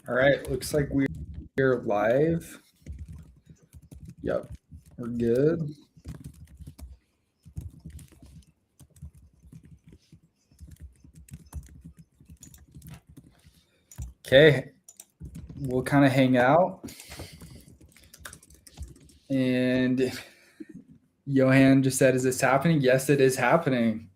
All right, looks like we're live. Yep, we're good. Okay, we'll kind of hang out. And Johan just said, "Is this happening?" Yes, it is happening.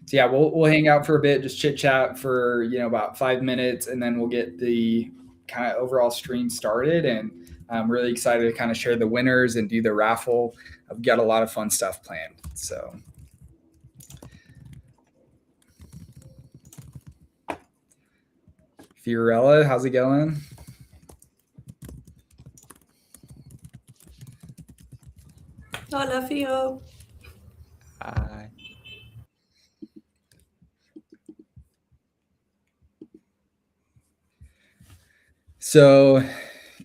So yeah, we'll hang out for a bit, just chit chat for about 5 minutes, and then we'll get the kind of overall stream started. And I'm really excited to kind of share the winners and do the raffle. I've got a lot of fun stuff planned. So Fiorella, how's it going? Hola, Fio. Hi. So,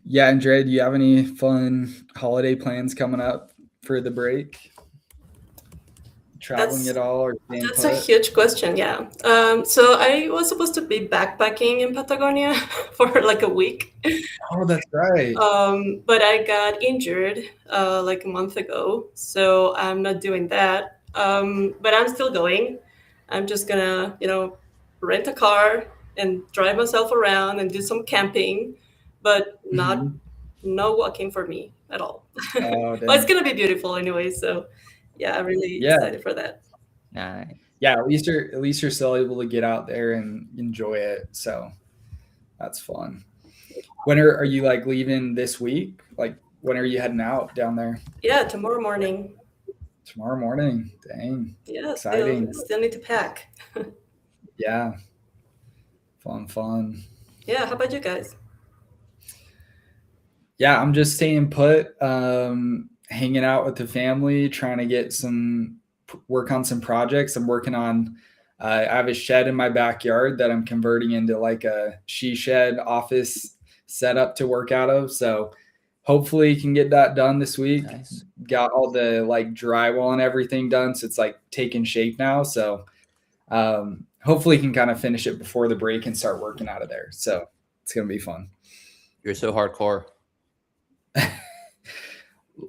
yeah, Andrea, do you have any fun holiday plans coming up for the break? Traveling That's at all or staying that's a put? huge question, yeah. So I was supposed to be backpacking in Patagonia for like a week, Oh, that's right. but I got injured like a month ago, so I'm not doing that. But I'm still going. I'm just gonna, rent a car and drive myself around and do some camping, but not Mhm. no walking for me at all. Oh, Well, it's dang. gonna be beautiful anyway, so yeah, I'm really Yeah, excited for that. Nice. yeah. At least you're still able to get out there and enjoy it. So that's fun. When are you like leaving this week? Like when are you heading out down there? Yeah, tomorrow morning. Tomorrow morning. Dang, Yeah, still exciting. still need to pack. Yeah, fun. Yeah, how about you guys? Yeah, I'm just staying put, hanging out with the family, trying to get work on some projects. I'm working on. I have a shed in my backyard that I'm converting into like a she shed office setup to work out of. So hopefully can get that done this week. Nice. Got all the like drywall and everything done, so it's like taking shape now. So hopefully can kind of finish it before the break and start working out of there. So it's gonna be fun. You're so hardcore.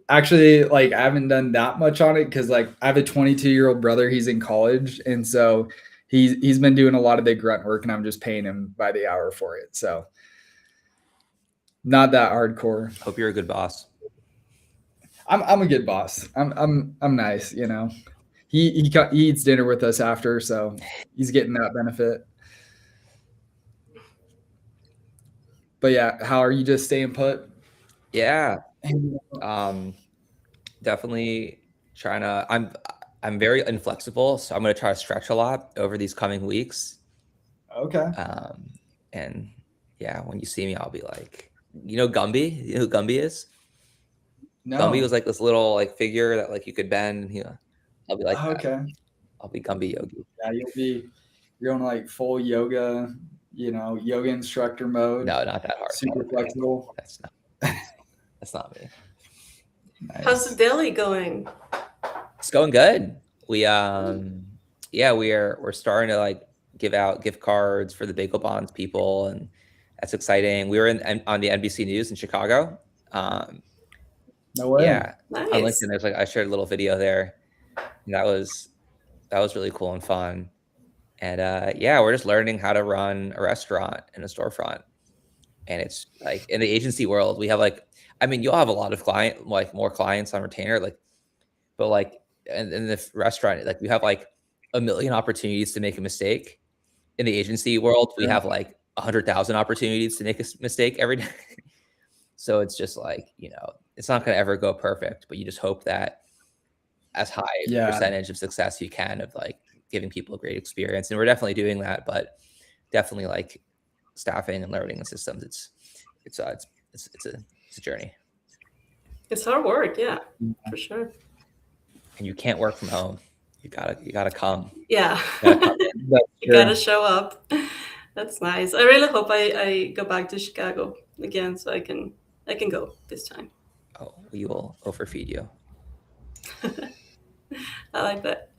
Actually, like I haven't done that much on it because like I have a 22-year-old brother. He's in college, and so he's been doing a lot of the grunt work, and I'm just paying him by the hour for it. So not that hardcore. Hope you're a good boss. I'm a good boss. I'm nice. He eats dinner with us after, so he's getting that benefit. But yeah, how are you just staying put? Yeah. Definitely trying to. I'm very inflexible, so I'm gonna try to stretch a lot over these coming weeks. Okay. And yeah, when you see me, I'll be like, Gumby. You know who Gumby is? Gumby No. was like this little like figure that like you could bend. And I'll be like that. Okay. I'll be Gumby Yogi. Yeah, you're on like full yoga, yoga instructor mode. No, not that hard. Super flexible. That's not me. Nice. How's the daily going? It's going good. We're starting to like give out gift cards for the Bagel Bonds people, and that's exciting. We were on the NBC News in Chicago. No way. Yeah, on Nice. LinkedIn, I shared a little video there, and that was really cool and fun. And we're just learning how to run a restaurant in a storefront. And it's like in the agency world, we have you'll have a lot of more clients on retainer, but like in the restaurant, like we have like a million opportunities to make a mistake. In the agency world, we have like 100,000 opportunities to make a mistake every day. So it's just like, it's not going to ever go perfect, but you just hope that as high a percentage of success you can of like giving people a great experience. And we're definitely doing that, but definitely like staffing and learning the systems. It's a journey. It's hard work, yeah, for sure. And you can't work from home. You gotta come. Yeah. You gotta show up. That's nice. I really hope I go back to Chicago again so I can go this time. Oh, we will overfeed you. I like that.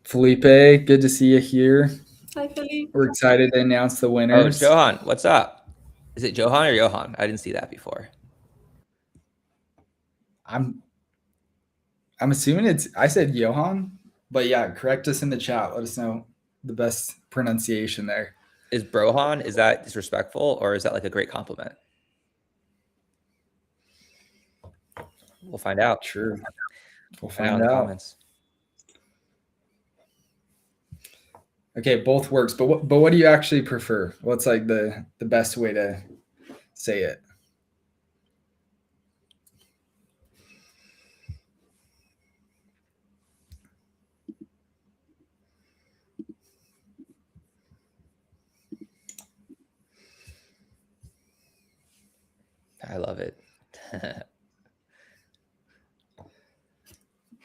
Felipe, good to see you here. Hi, Philly. We're excited to announce the Oh, winners. Johan, what's up? Is it Johan or Johan? I didn't see that before. I'm assuming I said Johan, but yeah, correct us in the chat. Let us know the best pronunciation there. Is Brohan, is that disrespectful or is that like a great compliment? We'll find out. True. We'll Find find in the out. comments. Okay, both works, but what do you actually prefer? What's like the best way to say it? I love it.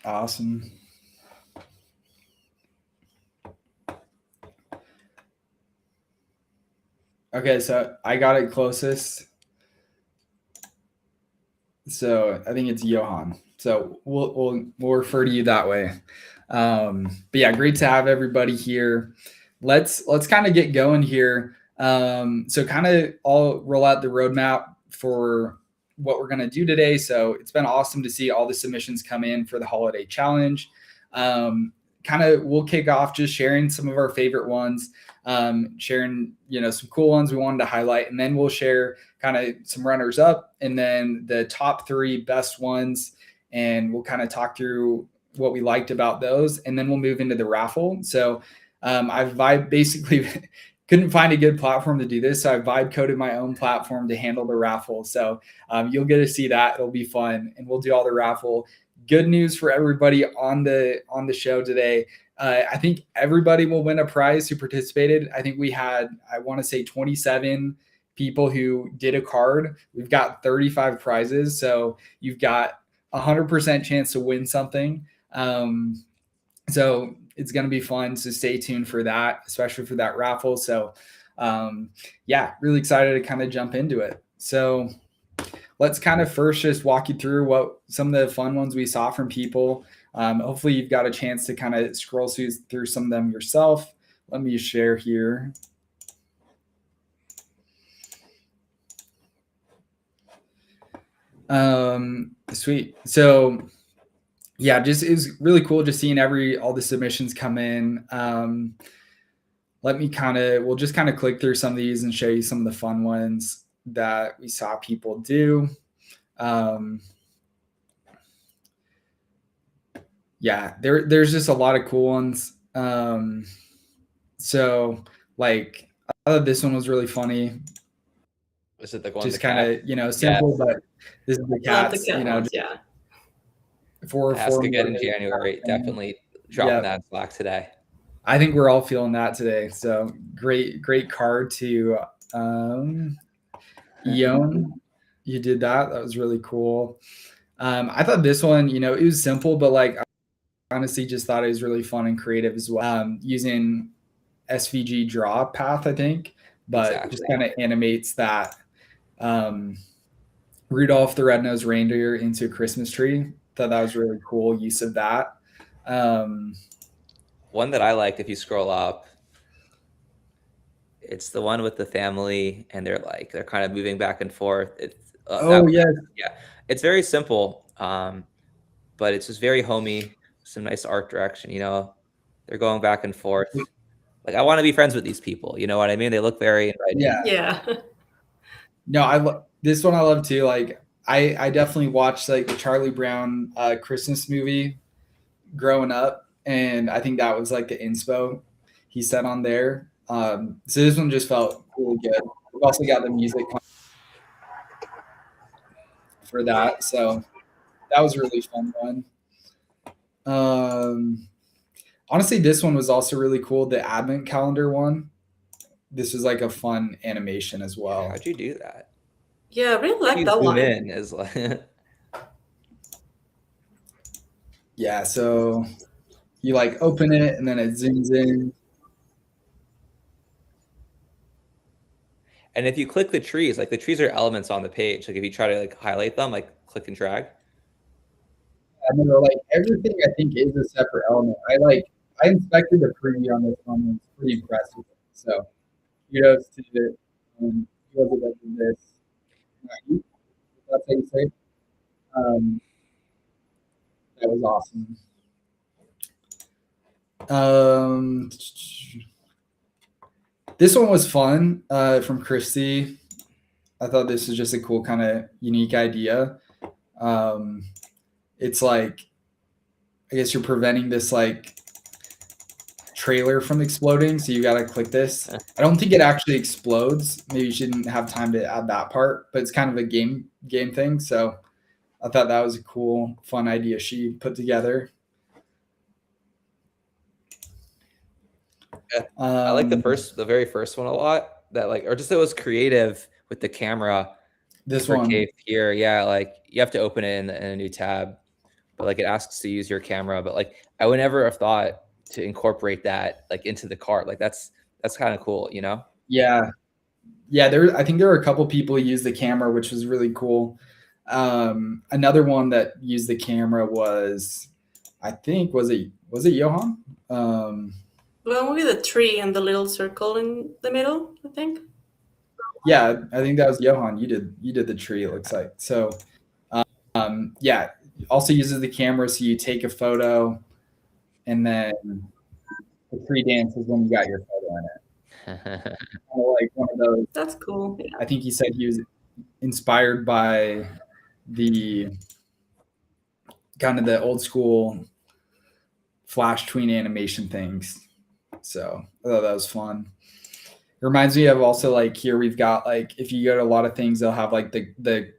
Awesome. Okay, so I got it closest. So I think it's Johan. So we'll refer to you that way. But yeah, great to have everybody here. Let's kind of get going here. So kind of I'll roll out the roadmap for what we're gonna do today. So it's been awesome to see all the submissions come in for the holiday challenge. Kind of we'll kick off just sharing some of our favorite ones, sharing some cool ones we wanted to highlight, and then we'll share kind of some runners up and then the top 3 best ones, and we'll kind of talk through what we liked about those, and then we'll move into the raffle. So I basically couldn't find a good platform to do this, so I vibe coded my own platform to handle the raffle. So you'll get to see that. It'll be fun, and we'll do all the raffle. Good news for everybody on the show today. I think everybody will win a prize who participated. I think we had, I want to say 27 people who did a card. We've got 35 prizes. So you've got 100% chance to win something. So it's going to be fun. So stay tuned for that, especially for that raffle. So yeah, really excited to kind of jump into it. So let's kind of first just walk you through what some of the fun ones we saw from people. Hopefully you've got a chance to kind of scroll through some of them yourself. Let me share here. Sweet. So yeah, just it was really cool just seeing all the submissions come in. We'll just kind of click through some of these and show you some of the fun ones that we saw people do. Yeah, there's just a lot of cool ones. So like I thought this one was really funny. Is it the one just kind of simple, but this is the cats. Love the cat ones, yeah. Ask again in January. Definitely dropping that in Slack today. I think we're all feeling that today. So great card to Eon. You did that. That was really cool. I thought this one, it was simple, but like I honestly just thought it was really fun and creative as well. Using SVG draw path, I think, but just kind of animates that Rudolph the Red-Nosed Reindeer into a Christmas tree. Thought that was really cool use of that. One that I liked, if you scroll up, it's the one with the family and they're kind of moving back and forth. Yeah. It's very simple, but it's just very homey, some nice art direction. They're going back and forth. Like I want to be friends with these people. You know what I mean? They look very inviting. Yeah. No, this one I love too. Like I definitely watched like the Charlie Brown Christmas movie growing up, and I think that was like the inspo he said on there. So this one just felt really good. We've also got the music for that, so that was a really fun one. Honestly, this one was also really cool. The advent calendar one. This was like a fun animation as well. How'd you do that? Yeah, I really like that one. In is like yeah, so you like open it and then it zooms in. And if you click the trees, like the trees are elements on the page. Like if you try to like highlight them, like click and drag. I mean, like everything I think is a separate element. I inspected the preview on this one. It's pretty impressive. So kudos to whoever that did this. That's how you say it. Um, that was awesome. This one was fun from Christy. I thought this was just a cool kind of unique idea. It's like, I guess you're preventing this like trailer from exploding, so you got to click this. I don't think it actually explodes. Maybe you shouldn't have time to add that part, but it's kind of a game thing. So I thought that was a cool, fun idea she put together. Yeah. I like the very first one a lot. That like, or just it was creative with the camera. This for one Cave here, yeah, like you have to open it in a new tab, but like it asks to use your camera. But like I would never have thought to incorporate that like into the cart. Like that's kind of cool, you know? Yeah. I think there were a couple people who used the camera, which was really cool. Another one that used the camera was, I think, was it Johan? Well, with the tree and the little circle in the middle, I think. Yeah, I think that was Johan. You did the tree. It looks like so. Yeah, also uses the camera, so you take a photo, and then the tree dances when you got your photo in it. Kind of like one of those. That's cool. Yeah. I think he said he was inspired by the kind of the old school flash tween animation things. So I thought that was fun. It reminds me of also like here we've got like if you go to a lot of things, they'll have like the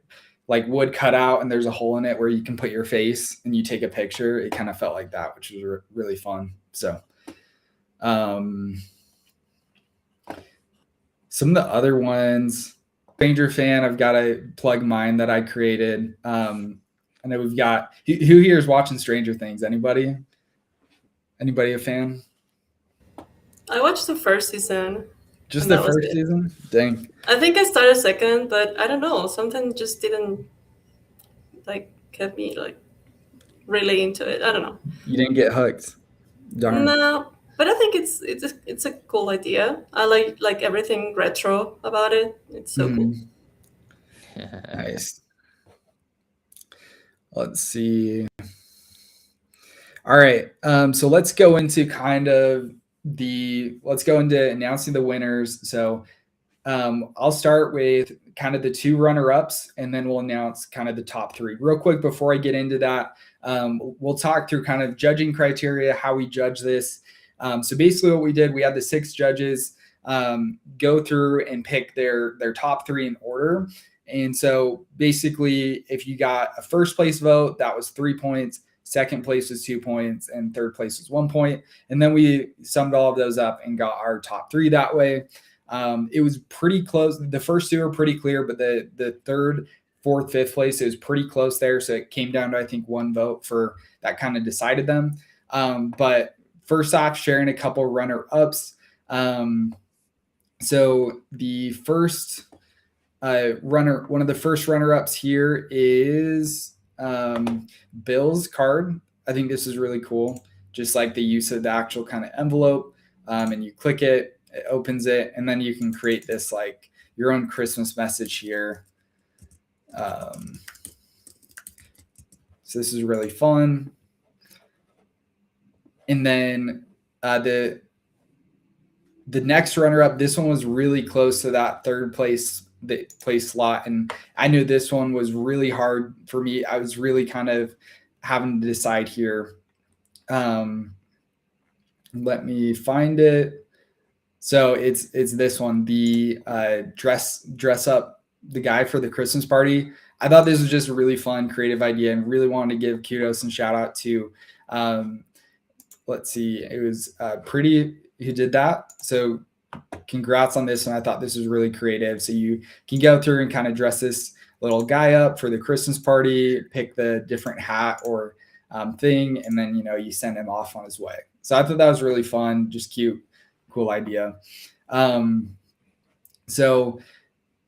like wood cut out and there's a hole in it where you can put your face and you take a picture. It kind of felt like that, which was really fun. So some of the other ones, Stranger Fan, I've got to plug mine that I created. I know we've got who here is watching Stranger Things? Anybody a fan? I watched the first season. Just the first season? Dang. I think I started second, but I don't know. Something just didn't like kept me like really into it. I don't know. You didn't get hooked. Darn. No, but I think it's a cool idea. I like everything retro about it. It's so cool. Nice. Let's see. All right. So let's go into announcing the winners. So I'll start with kind of the two runner-ups, and then we'll announce kind of the top three. Real quick before I get into that, we'll talk through kind of judging criteria, how we judge this. So basically what we did, we had the 6 judges go through and pick their top 3 in order. And so basically if you got a first place vote, that was 3 points. Second place was 2 points, and third place was 1 point. And then we summed all of those up and got our top 3 that way. It was pretty close. The first 2 were pretty clear, but the third, fourth, fifth place, it was pretty close there. So it came down to, I think, 1 vote for that kind of decided them. But first off, sharing a couple runner-ups. So the first one of the first runner-ups here is Bill's card. I think this is really cool. Just like the use of the actual kind of envelope, and you click it, it opens it, and then you can create this like your own Christmas message here. So this is really fun. And then the next runner-up, this one was really close to that third place slot, and I knew this one was really hard for me. I was really kind of having to decide here. Let me find it. So it's this one, the dress up the guy for the Christmas party. I thought this was just a really fun, creative idea, and really wanted to give kudos and shout out to let's see, it was Pretty who did that. So congrats on this. And I thought this was really creative. So you can go through and kind of dress this little guy up for the Christmas party, pick the different hat or thing, and then, you send him off on his way. So I thought that was really fun, just cute, cool idea. So, the next runner-up, this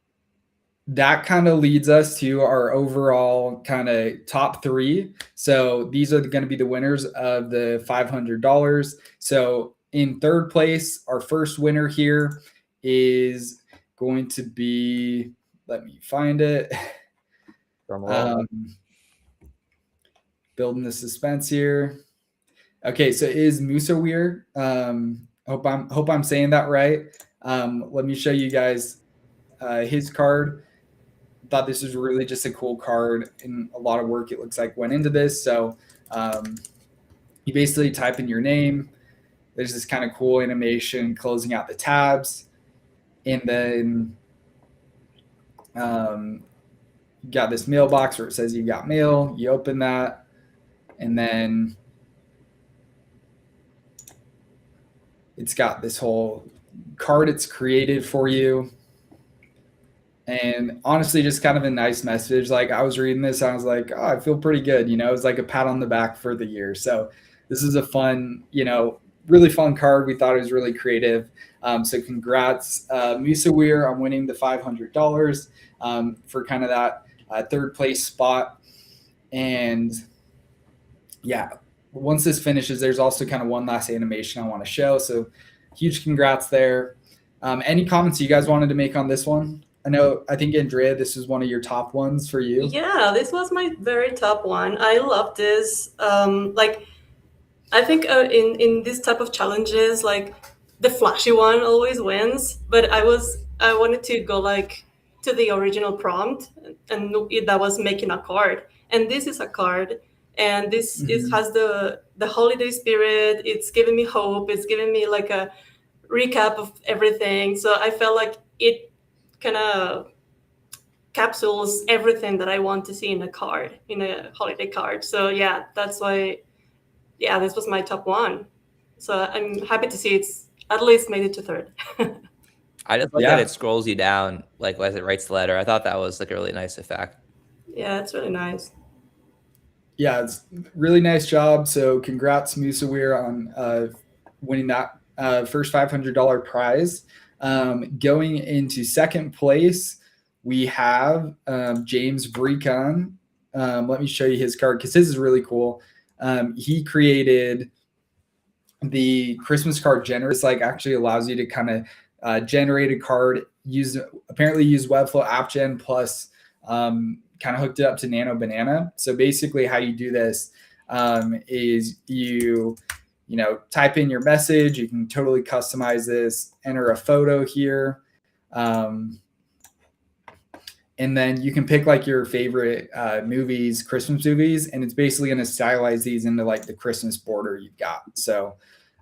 one was really close to that third place slot, and I knew this one was really hard for me. I was really kind of having to decide here. So it's this one, the dress up the guy for the Christmas party. I thought this was just a really fun, creative idea, and really wanted to give kudos and shout out to that kind of leads us to our overall kind of top three. So these are going to be the winners of the $500. So in third place, our first winner here is going to be, let me find it. Building the suspense here. Okay, so it is Musawir. Hope I'm saying that right. Let me show you guys his card. Thought this was really just a cool card, and a lot of work it looks like went into this. So you basically type in your name. There's this kind of cool animation closing out the tabs, and then you got this mailbox where it says you got mail. You open that, and then it's got this whole card it's created for you. And honestly, just kind of a nice message. Like I was reading this, I was like, oh, I feel pretty good. You know, it's like a pat on the back for the year. So this is a fun, really fun card. We thought it was really creative. So congrats, Musawir, on winning the $500 for kind of that third place spot. And yeah, once this finishes, there's also kind of one last animation I want to show. So huge congrats there. Any comments you guys wanted to make on this one? I think Andrea, this is one of your top ones for you. Yeah, this was my very top one. I love this. I think in this type of challenges, like the flashy one always wins. But I wanted to go like to the original prompt, and that was making a card. And this is a card, and this has the holiday spirit. It's giving me hope. It's giving me like a recap of everything. So I felt like it kind of capsules everything that I want to see in a card, in a holiday card. So yeah, that's why, this was my top one. So I'm happy to see it's at least made it to third. I just like that it scrolls you down, like as it writes the letter. I thought that was like a really nice effect. Yeah, it's really nice. Yeah, it's really nice job. So congrats, Musawir, on winning that first $500 prize. Going into second place, we have James Brecon. Let me show you his card because his is really cool. He created the Christmas card generator. It's like actually allows you to kind of generate a card, use Webflow App Gen plus kind of hooked it up to Nano Banana. So basically how you do this is you type in your message. You can totally customize this, enter a photo here. And then you can pick like your favorite movies, Christmas movies, and it's basically going to stylize these into like the Christmas border you've got. So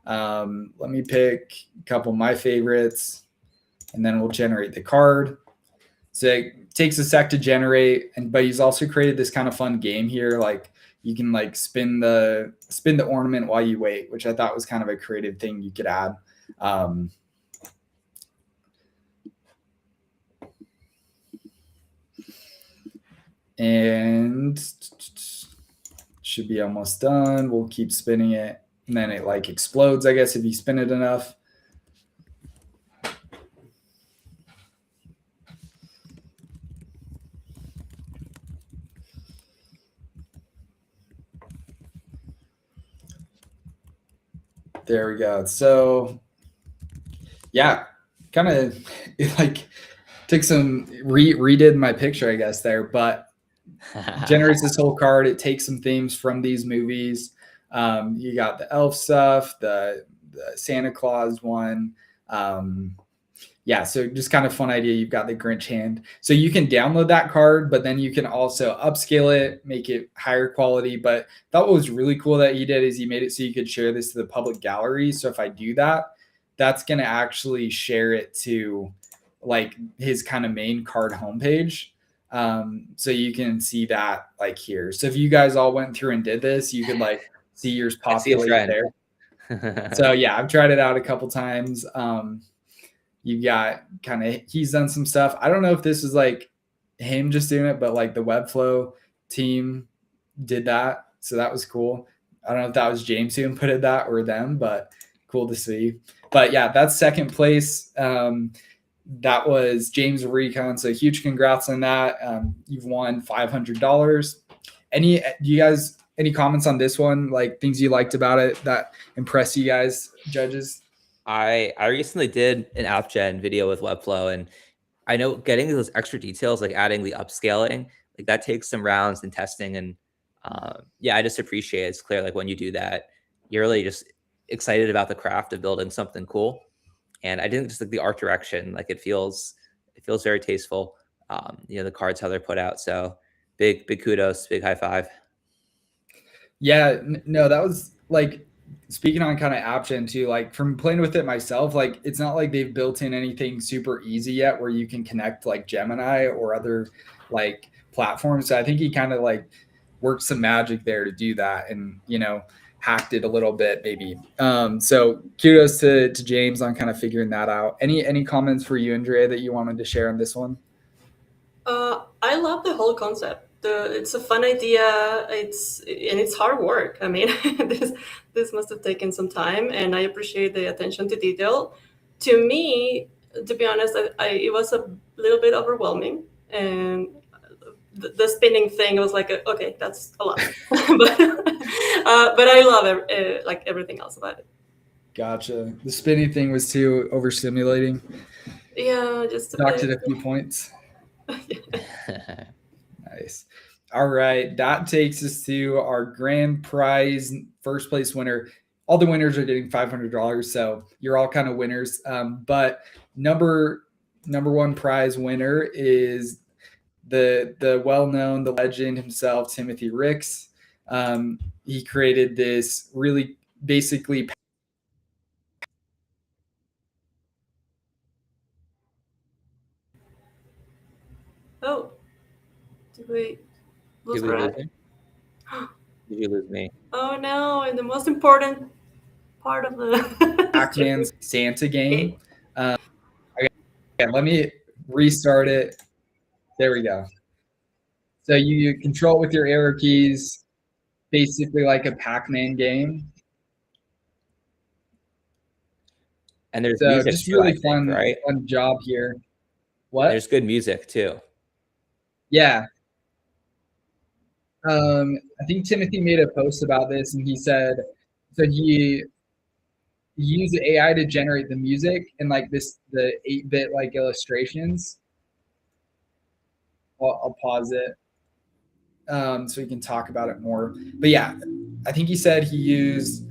let me pick a couple of my favorites, and then we'll generate the card. So it takes a sec to generate, but he's also created this kind of fun game here. Like you can like spin the ornament while you wait, which I thought was kind of a creative thing you could add. And should be almost done. We'll keep spinning it, and then it like explodes, I guess, if you spin it enough. There we go. So yeah, kind of like took some redid my picture, I guess, there, but generates this whole card. It takes some themes from these movies. You got the elf stuff, the Santa Claus one. So just kind of fun idea. You've got the Grinch hand. So you can download that card, but then you can also upscale it, make it higher quality. But thought what was really cool that he did is he made it so you could share this to the public gallery. So if I do that, that's going to actually share it to like his kind of main card homepage. So you can see that like here. So if you guys all went through and did this, you could like see yours populate there. So yeah, I've tried it out a couple times. You got he's done some stuff. I don't know if this is like him just doing it, but like the Webflow team did that. So that was cool. I don't know if that was James who inputted that or them, but cool to see. But yeah, that's second place. that was James Recon. So huge congrats on that. You've won $500. Do you guys any comments on this one? Like things you liked about it that impressed you guys, judges? I recently did an app gen video with Webflow, and I know getting those extra details, like adding the upscaling, like that takes some rounds and testing. And yeah, I just appreciate it. It's clear, like when you do that, you're really just excited about the craft of building something cool. And I didn't just like the art direction, like it feels very tasteful. The cards, how they're put out. So big kudos, big high five. Yeah, no, that was like speaking on kind of app gen too, like from playing with it myself, like it's not like they've built in anything super easy yet where you can connect like Gemini or other like platforms. So I think he kind of like worked some magic there to do that and, hacked it a little bit maybe. So kudos to James on kind of figuring that out. Any comments for you, Andrea, that you wanted to share on this one? I love the whole concept. It's a fun idea. It's hard work. I mean, this must have taken some time, and I appreciate the attention to detail. To me, to be honest, it was a little bit overwhelming, and the spinning thing was like, okay, that's a lot, but I love like everything else about it. Gotcha. The spinning thing was too overstimulating. Yeah, just Knocked it a few points. Nice. All right. That takes us to our grand prize first place winner. All the winners are getting $500. So you're all kind of winners. But number one prize winner is the well-known, the legend himself, Timothy Ricks. He created this really basically Oh, did we lose Did we lose Brad? him? Did you lose me? Oh no, and the most important part of the Pac-Man's Santa game. Okay, let me restart it. There we go. So you control it with your arrow keys, basically like a Pac-Man game. And there's So music just too, really I think, right? fun job here. What? There's good music too. Yeah. I think Timothy made a post about this, and he said, so he used AI to generate the music and like the 8-bit like illustrations. I'll pause it so we can talk about it more. But yeah, I think he said he used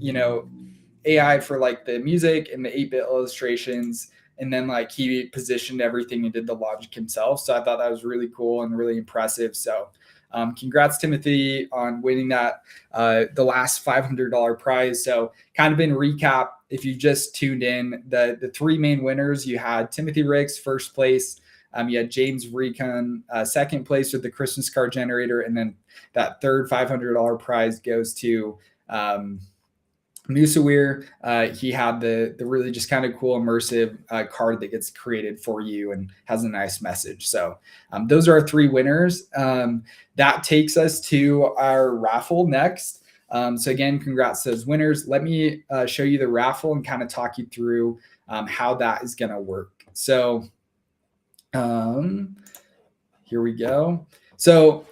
AI for like the music and the 8-bit illustrations, and then like he positioned everything and did the logic himself. So I thought that was really cool and really impressive. So congrats, Timothy, on winning that the last $500 prize. So kind of in recap, if you just tuned in, the three main winners, you had Timothy Ricks first place, you had James Recon second place with the Christmas card generator, and then that third $500 prize goes to Musawir. He had the really just kind of cool immersive card that gets created for you and has a nice message. So those are our three winners. That takes us to our raffle next. So again, congrats to those winners. Let me show you the raffle and kind of talk you through how that is going to work. So here we go. So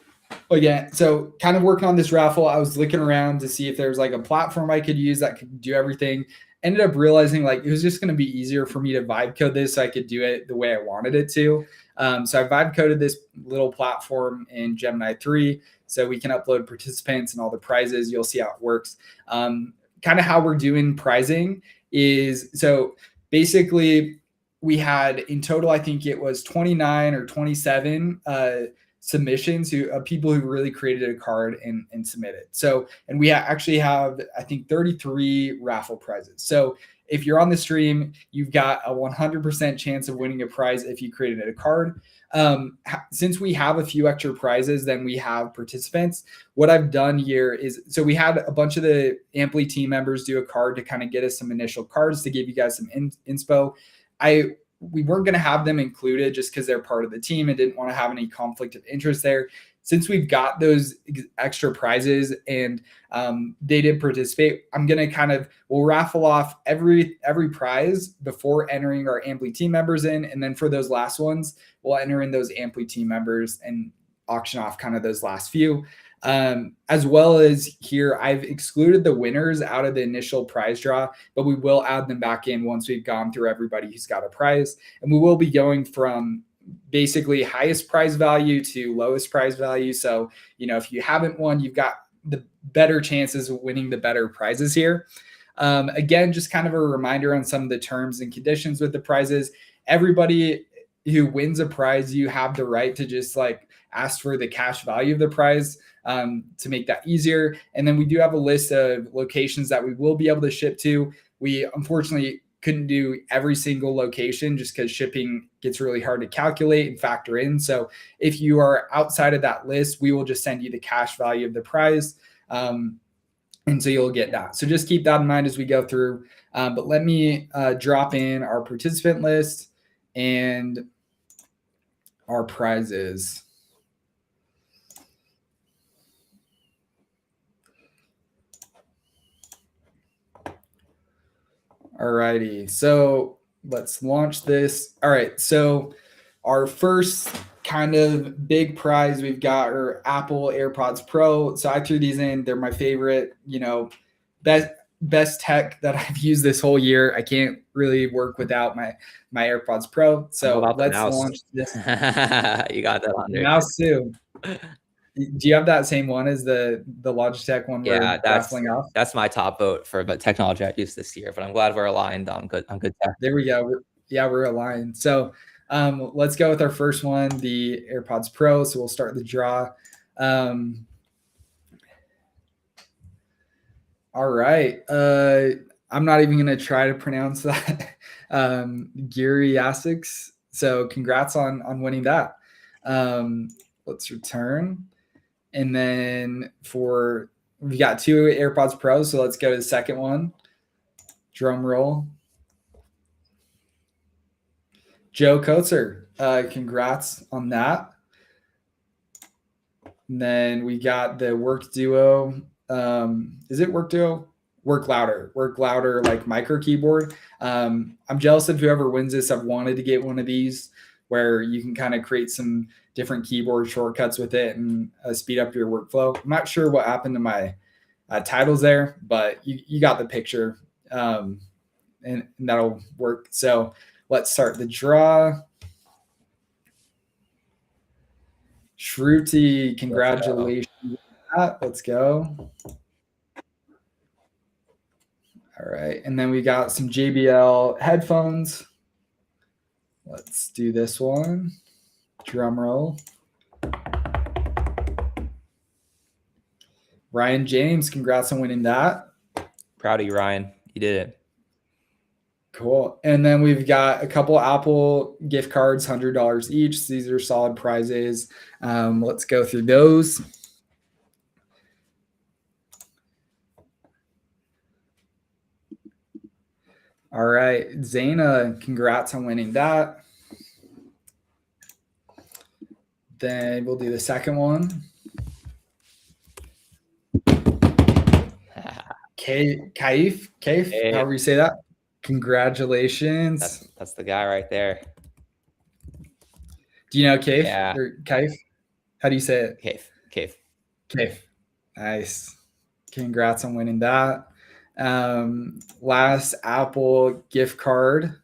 again, so kind of working on this raffle, I was looking around to see if there's like a platform I could use that could do everything. Ended up realizing like it was just going to be easier for me to vibe code this so I could do it the way I wanted it to. So I vibe coded this little platform in Gemini 3 so we can upload participants and all the prizes. You'll see how it works. Kind of how we're doing prizing is, so basically we had in total, I think it was 29 or 27 submissions people who really created a card and submitted. So, and we actually have, I think, 33 raffle prizes. So if you're on the stream, you've got a 100% chance of winning a prize if you created a card. Since we have a few extra prizes than we have participants, what I've done here is, so we had a bunch of the Amply team members do a card to kind of get us some initial cards to give you guys some inspo. We weren't going to have them included just because they're part of the team and didn't want to have any conflict of interest there. since we've got those extra prizes and they did participate, I'm going to we'll raffle off every prize before entering our Amply team members in. And then for those last ones, we'll enter in those Amply team members and auction off kind of those last few. As well as here, I've excluded the winners out of the initial prize draw, but we will add them back in once we've gone through everybody who's got a prize. And we will be going from basically highest prize value to lowest prize value. So, if you haven't won, you've got the better chances of winning the better prizes here. Again, just kind of a reminder on some of the terms and conditions with the prizes. Everybody who wins a prize, you have the right to just ask for the cash value of the prize to make that easier. And then we do have a list of locations that we will be able to ship to. We unfortunately couldn't do every single location just because shipping gets really hard to calculate and factor in. So if you are outside of that list, we will just send you the cash value of the prize. And so you'll get that. So just keep that in mind as we go through. But let me drop in our participant list and our prizes. Alrighty, so let's launch this. All right, so our first kind of big prize we've got are Apple AirPods Pro. So I threw these in. They're my favorite, best tech that I've used this whole year. I can't really work without my AirPods Pro. So let's launch this. You got that on there. Mouse too. Do you have that same one as the Logitech one? Yeah, that's my top vote for technology I've used this year. But I'm glad we're aligned on good tech. There we go. We're aligned. So let's go with our first one, the AirPods Pro. So we'll start the draw. All right. I'm not even going to try to pronounce that. Giri Asics. So congrats on winning that. Let's return. And then we got 2 AirPods Pro. So let's go to the second one. Drum roll. Joe Kotzer. Congrats on that. And then we got the Work Duo. Is it Work Duo? Work Louder micro keyboard. I'm jealous of whoever wins this. I've wanted to get one of these where you can kind of create some different keyboard shortcuts with it and speed up your workflow. I'm not sure what happened to my titles there, but you got the picture, and that'll work. So let's start the draw. Shruti, congratulations. Let's go. All right. And then we got some JBL headphones. Let's do this one. Drum roll. Ryan James, congrats on winning that. Proud of you, Ryan. You did it. Cool. And then we've got a couple Apple gift cards, $100 each. These are solid prizes. Let's go through those. All right. Zaina, congrats on winning that. Then we'll do the second one. Kaif, however you say that. Congratulations. That's the guy right there. Do you know Kaif? Yeah. Or Kaif? How do you say it? Kaif. Nice. Congrats on winning that. Last Apple gift card.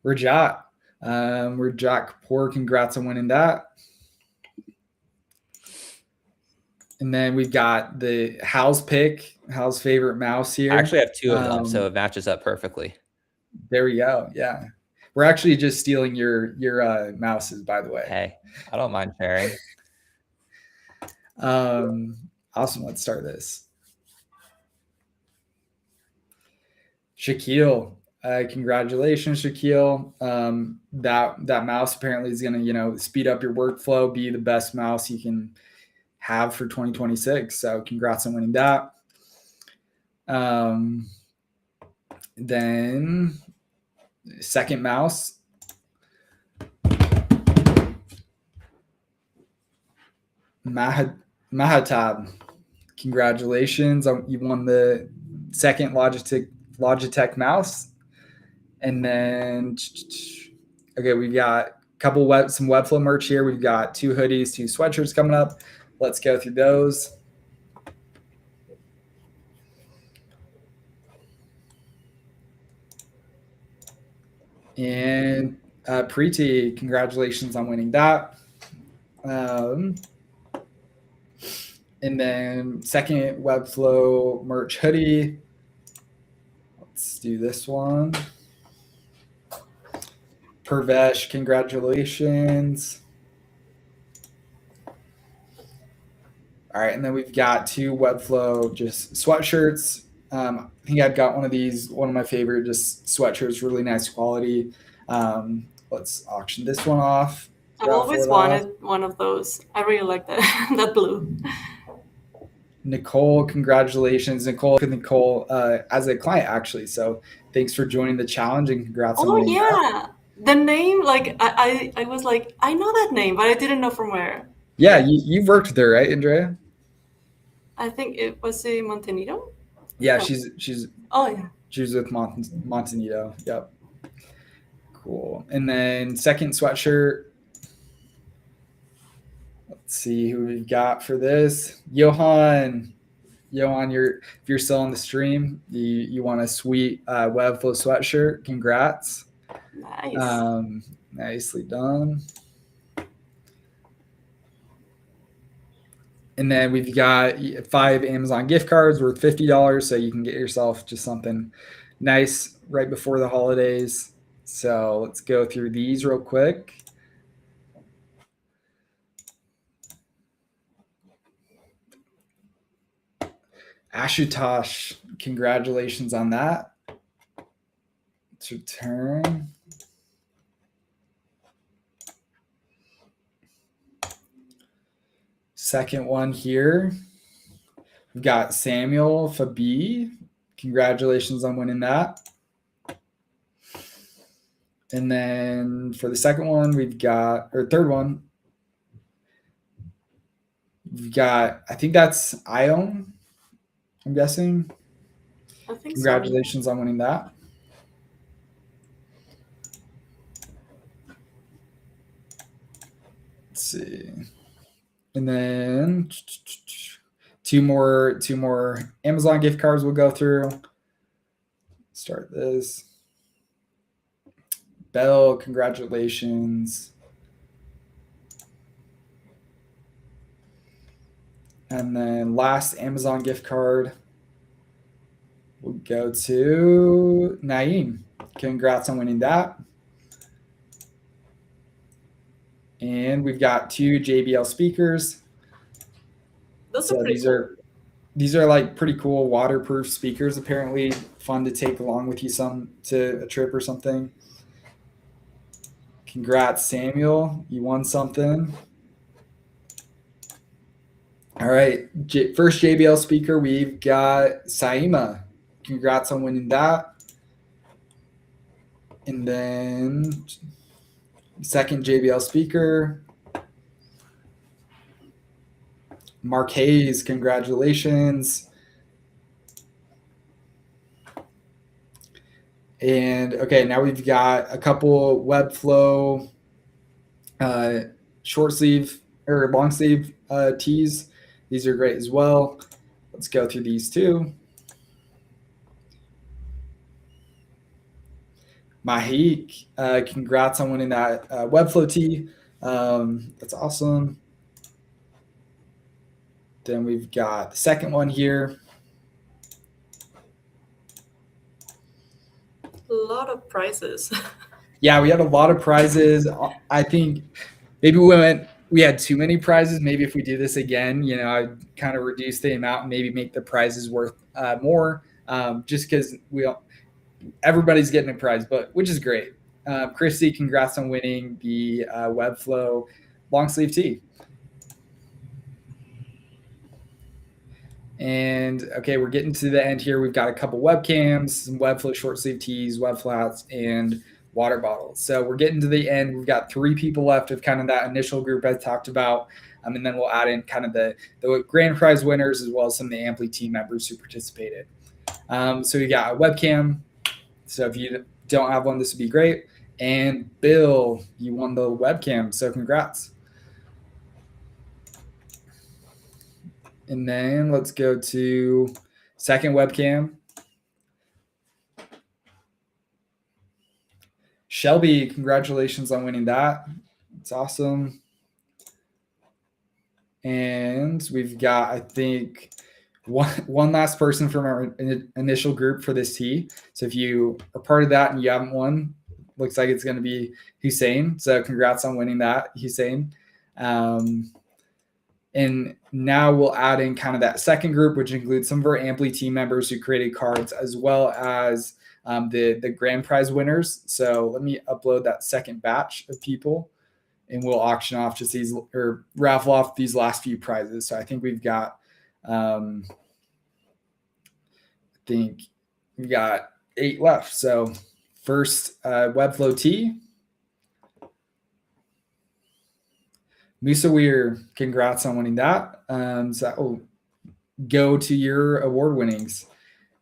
Rajat. Rajat Kapoor, congrats on winning that. And then we've got the Hal's pick, Hal's favorite mouse here. I actually have 2 of them, so it matches up perfectly. There we go. Yeah. We're actually just stealing your mouses, by the way. Hey, I don't mind sharing. Awesome. Let's start this. Shaquille. Congratulations, Shaquille. That mouse apparently is going to, speed up your workflow, be the best mouse you can have for 2026. So congrats on winning that. Then second mouse. Mahatab, congratulations! You won the second Logitech mouse, and then okay, we've got a couple some Webflow merch here. We've got 2 hoodies, 2 sweatshirts coming up. Let's go through those. And Preeti, congratulations on winning that. And then second Webflow merch hoodie. Let's do this one. Pervesh, congratulations. All right, and then we've got 2 Webflow just sweatshirts. I think I've got one of these, one of my favorite just sweatshirts, really nice quality. Let's auction this one off. I've always wanted one of those. I really like that that blue. Nicole, congratulations. Nicole as a client, actually. So thanks for joining the challenge and congrats on winning that. The name, like, I was like, I know that name, but I didn't know from where. Yeah, you've worked with her, right, Andrea? I think it was in Montenegro. Yeah, No. she's Oh, yeah. She was with Montenegro. Yep. Cool. And then second sweatshirt. Let's see who we've got for this. Johan, if you're still on the stream, you want a sweet Webflow sweatshirt. Congrats. Nice. Nicely done. And then we've got 5 Amazon gift cards worth $50, so you can get yourself just something nice right before the holidays. So let's go through these real quick. Ashutosh, congratulations on that. Let's return. Second one here. We've got Samuel Fabi. Congratulations on winning that. And then for the second one, third one, we've got, I think that's Ion, I'm guessing. I think Congratulations on winning that. Let's see. And then 2 more Amazon gift cards we'll go through. Start this. Belle, congratulations. And then last Amazon gift card will go to Naeem. Congrats on winning that. And we've got 2 JBL speakers. Those are pretty cool. These are like pretty cool waterproof speakers, apparently fun to take along with you to a trip or something. Congrats, Samuel. You won something. All right. First JBL speaker, we've got Saima. Congrats on winning that. And then second JBL speaker, Mark Hayes. Congratulations. And okay, now we've got a couple Webflow short sleeve or long sleeve tees. These are great as well. Let's go through these 2. Mahik, congrats on winning that Webflow tee. That's awesome. Then we've got the second one here. A lot of prizes. Yeah, we had a lot of prizes. I think maybe we had too many prizes. Maybe if we do this again, I'd kind of reduce the amount and maybe make the prizes worth more, just because everybody's getting a prize, which is great. Christy, congrats on winning the Webflow long sleeve tee. And okay, we're getting to the end here. We've got a couple webcams, some Webflow short sleeve tees, Webflow hats, and water bottles. So we're getting to the end. We've got 3 people left of kind of that initial group I talked about. And then we'll add in kind of the grand prize winners as well as some of the Amply team members who participated. So we got a webcam. So if you don't have one, this would be great. And Bill, you won the webcam. So congrats. And then let's go to second webcam. Shelby, congratulations on winning that. It's awesome. And we've got, I think, one last person from our initial group for this tee. So if you are part of that and you haven't won, looks like it's going to be Hussein. So congrats on winning that, Hussein. And now we'll add in kind of that second group, which includes some of our Amply team members who created cards, as well as the grand prize winners. So let me upload that second batch of people, and we'll auction off just these, or raffle off these last few prizes. So I think we've got, I think we've got 8 left. So first, Webflow T. Musawir, congrats on winning that. So that will go to your award winnings.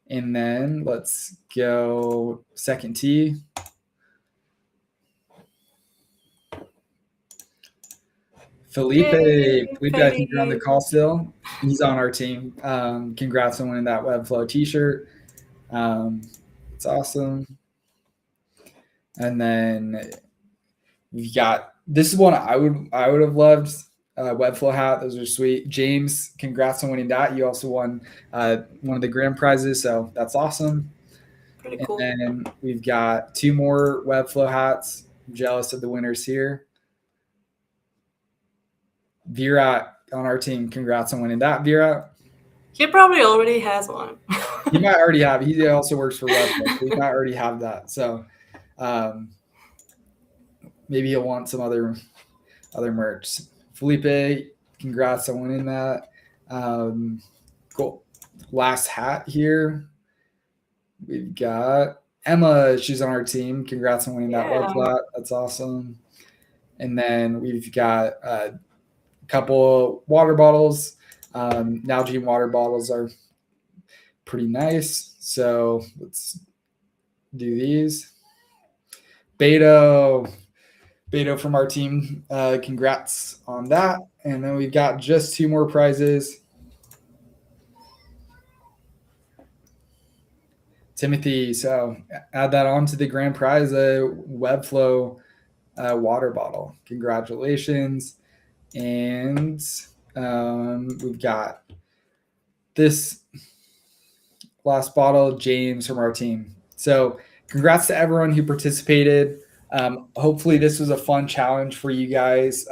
And then let's go second tee. Felipe, I think you're on the call still. He's on our team. Congrats on winning that Webflow t-shirt. It's awesome. And then we've got, this is one I would have loved, Webflow hat. Those are sweet. James, congrats on winning that. You also won one of the grand prizes, so that's awesome. Pretty cool. And then we've got 2 more Webflow hats. I'm jealous of the winners here. Virat on our team, congrats on winning that, Virat. He probably already has one. He might already have. He also works for Webflow, so he might already have that. So maybe he'll want some other merch. Felipe, congrats on winning that. Cool. Last hat here. We've got Emma. She's on our team. Congrats on winning that web flat. That's awesome. And then we've got a couple water bottles. Nalgene water bottles are pretty nice. So let's do these. Beto from our team, congrats on that. And then we've got just 2 more prizes. Timothy, so add that on to the grand prize, a Webflow water bottle. Congratulations. And we've got this last bottle, James from our team. So congrats to everyone who participated. Hopefully this was a fun challenge for you guys.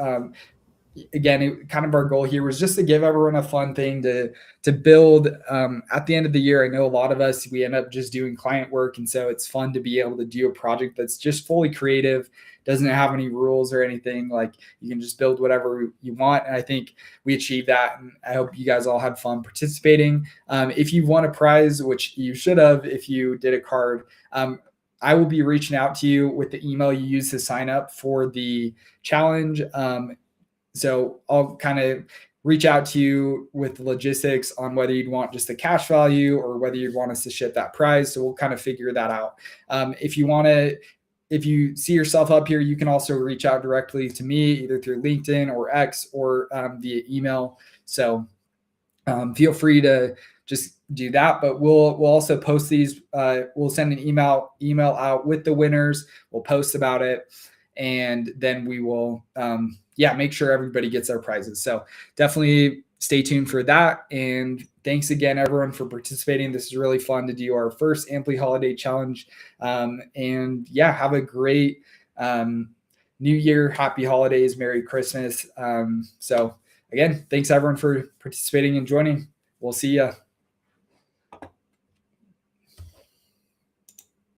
Again, kind of our goal here was just to give everyone a fun thing to build. At the end of the year, I know a lot of us, we end up just doing client work. And so it's fun to be able to do a project that's just fully creative, doesn't have any rules or anything. Like you can just build whatever you want. And I think we achieved that. And I hope you guys all had fun participating. If you won a prize, which you should have, if you did a card, I will be reaching out to you with the email you use to sign up for the challenge. So I'll kind of reach out to you with the logistics on whether you'd want just the cash value or whether you'd want us to ship that prize. So we'll kind of figure that out. If you see yourself up here, you can also reach out directly to me, either through LinkedIn or X or via email. So feel free to just do that, but we'll also post these. We'll send an email out with the winners. We'll post about it, and then we will make sure everybody gets their prizes. So definitely stay tuned for that. And thanks again, everyone, for participating. This is really fun to do our first Amply Holiday Challenge. And have a great New Year. Happy holidays. Merry Christmas. So again, thanks everyone for participating and joining. We'll see ya.